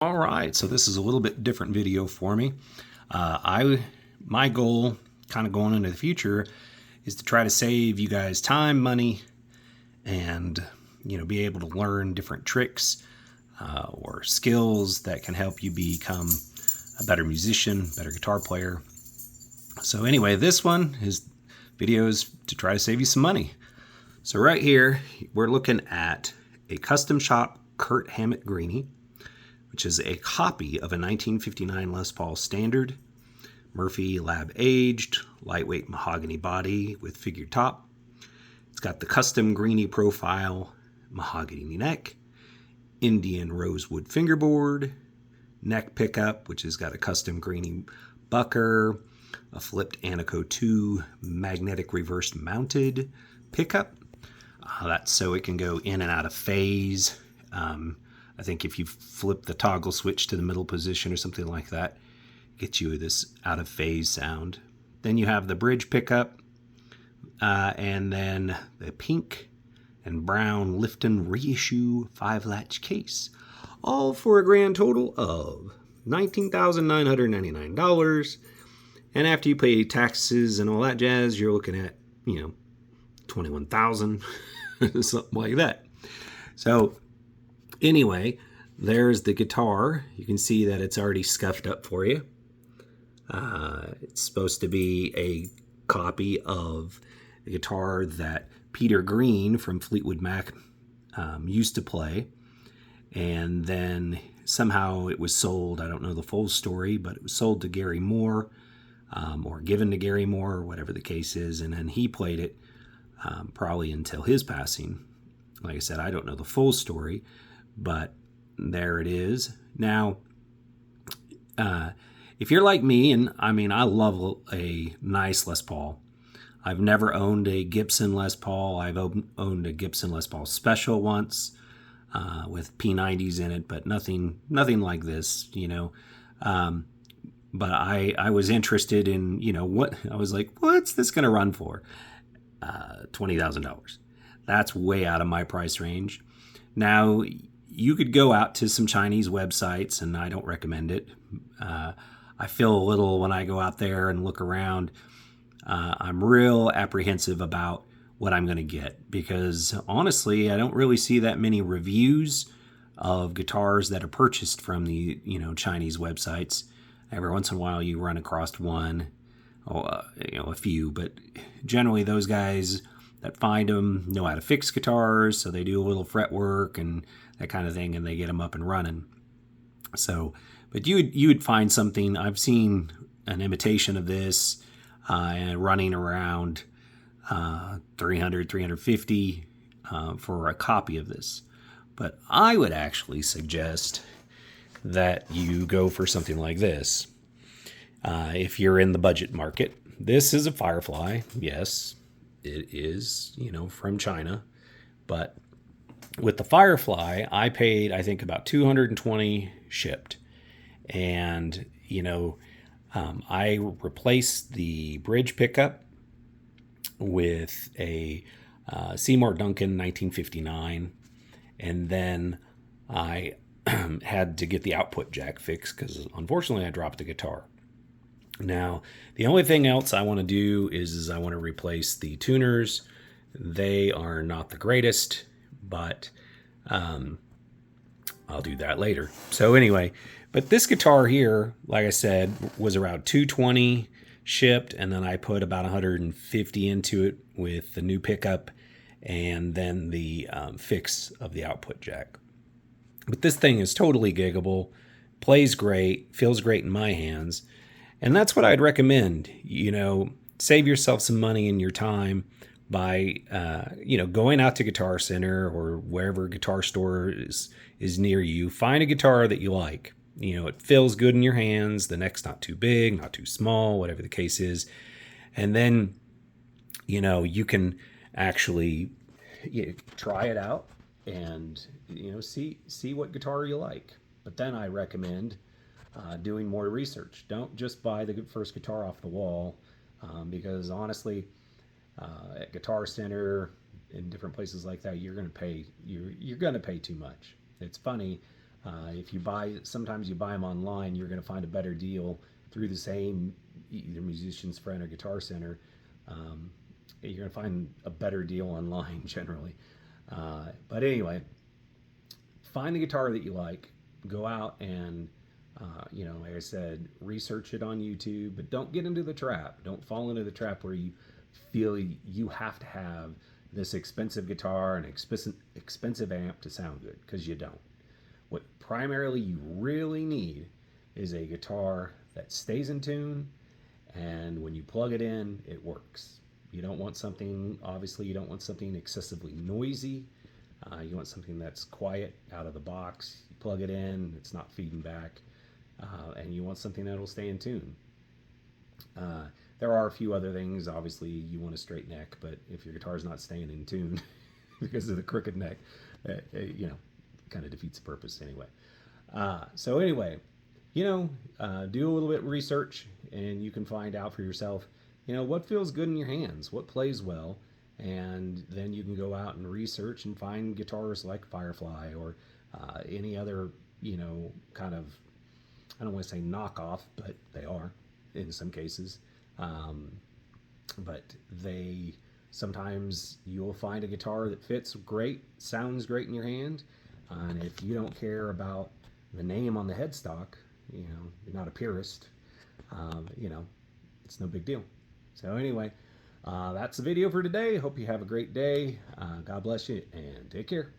All right, so this is a little bit different video for me. My goal, kind of going into the future, is to try to save you guys time, money, and be able to learn different tricks or skills that can help you become a better musician, better guitar player. So anyway, this one is videos to try to save you some money. So right here, we're looking at a custom shop Kurt Hammett Greeny, which is a copy of a 1959 Les Paul Standard, Murphy lab aged, lightweight mahogany body with figured top. It's got the custom Greeny profile, mahogany neck, Indian rosewood fingerboard, neck pickup, which has got a custom Greeny bucker, a flipped Anico 2 magnetic reverse mounted pickup. That's so it can go in and out of phase. I think if you flip the toggle switch to the middle position or something like that, it gets you this out of phase sound. Then you have the bridge pickup, and then the pink and brown Lifton reissue 5-latch case, all for a grand total of $19,999. And after you pay taxes and all that jazz, you're looking at, $21,000, something like that. So anyway, there's the guitar. You can see that it's already scuffed up for you. It's supposed to be a copy of a guitar that Peter Green from Fleetwood Mac used to play. And then somehow it was sold. I don't know the full story, but it was sold to Gary Moore, or given to Gary Moore, or whatever the case is. And then he played it probably until his passing. Like I said, I don't know the full story, but there it is. Now, if you're like me, and I love a nice Les Paul. I've never owned a Gibson Les Paul. I've owned a Gibson Les Paul Special once with P90s in it, but nothing like this, But I was interested in, what I was like, what's this going to run for? $20,000. That's way out of my price range. Now, you could go out to some Chinese websites, and I don't recommend it. I feel a little when I go out there and look around. I'm real apprehensive about what I'm going to get because honestly, I don't really see that many reviews of guitars that are purchased from the Chinese websites. Every once in a while, you run across one, or a few, but generally those guys that find them know how to fix guitars, so they do a little fret work and that kind of thing, and they get them up and running. So, but you would find something. I've seen an imitation of this running around 300, 350 for a copy of this. But I would actually suggest that you go for something like this. If you're in the budget market, this is a Firefly. Yes, it is, from China. But with the Firefly, I paid, I think, about $220 shipped. And, I replaced the bridge pickup with a Seymour Duncan 1959. And then I had to get the output jack fixed because unfortunately I dropped the guitar. Now, the only thing else I want to do is I want to replace the tuners. They are not the greatest, but I'll do that later. So anyway, but this guitar here, like I said, was around $220 shipped, and then I put about $150 into it with the new pickup and then the fix of the output jack. But this thing is totally giggable, plays great, feels great in my hands. And that's what I'd recommend. Save yourself some money and your time by, going out to Guitar Center or wherever a guitar store is near you. Find a guitar that you like. It feels good in your hands. The neck's not too big, not too small, whatever the case is. And then, you can actually try it out and, see what guitar you like. But then I recommend doing more research. Don't just buy the first guitar off the wall, because honestly, at Guitar Center and different places like that, you're gonna pay too much. It's funny. If you buy, sometimes you buy them online, you're going to find a better deal through the same either Musician's Friend or Guitar Center. Um, you're going to find a better deal online generally. But anyway, find the guitar that you like. Go out and, like I said, research it on YouTube, but don't get into the trap. Don't fall into the trap where you feel you have to have this expensive guitar and expensive amp to sound good, because you don't. What primarily you really need is a guitar that stays in tune, and when you plug it in, it works. You don't want something, obviously, you don't want something excessively noisy. You want something that's quiet out of the box. You plug it in, it's not feeding back. And you want something that'll stay in tune. There are a few other things. Obviously, you want a straight neck, but if your guitar's not staying in tune because of the crooked neck, kind of defeats the purpose anyway. So anyway, do a little bit of research, and you can find out for yourself, what feels good in your hands, what plays well, and then you can go out and research and find guitars like Firefly or any other, kind of, I don't want to say knockoff, but they are in some cases. But sometimes you'll find a guitar that fits great, sounds great in your hand, and if you don't care about the name on the headstock, you're not a purist, it's no big deal. So anyway, that's the video for today. Hope you have a great day. God bless you, and take care.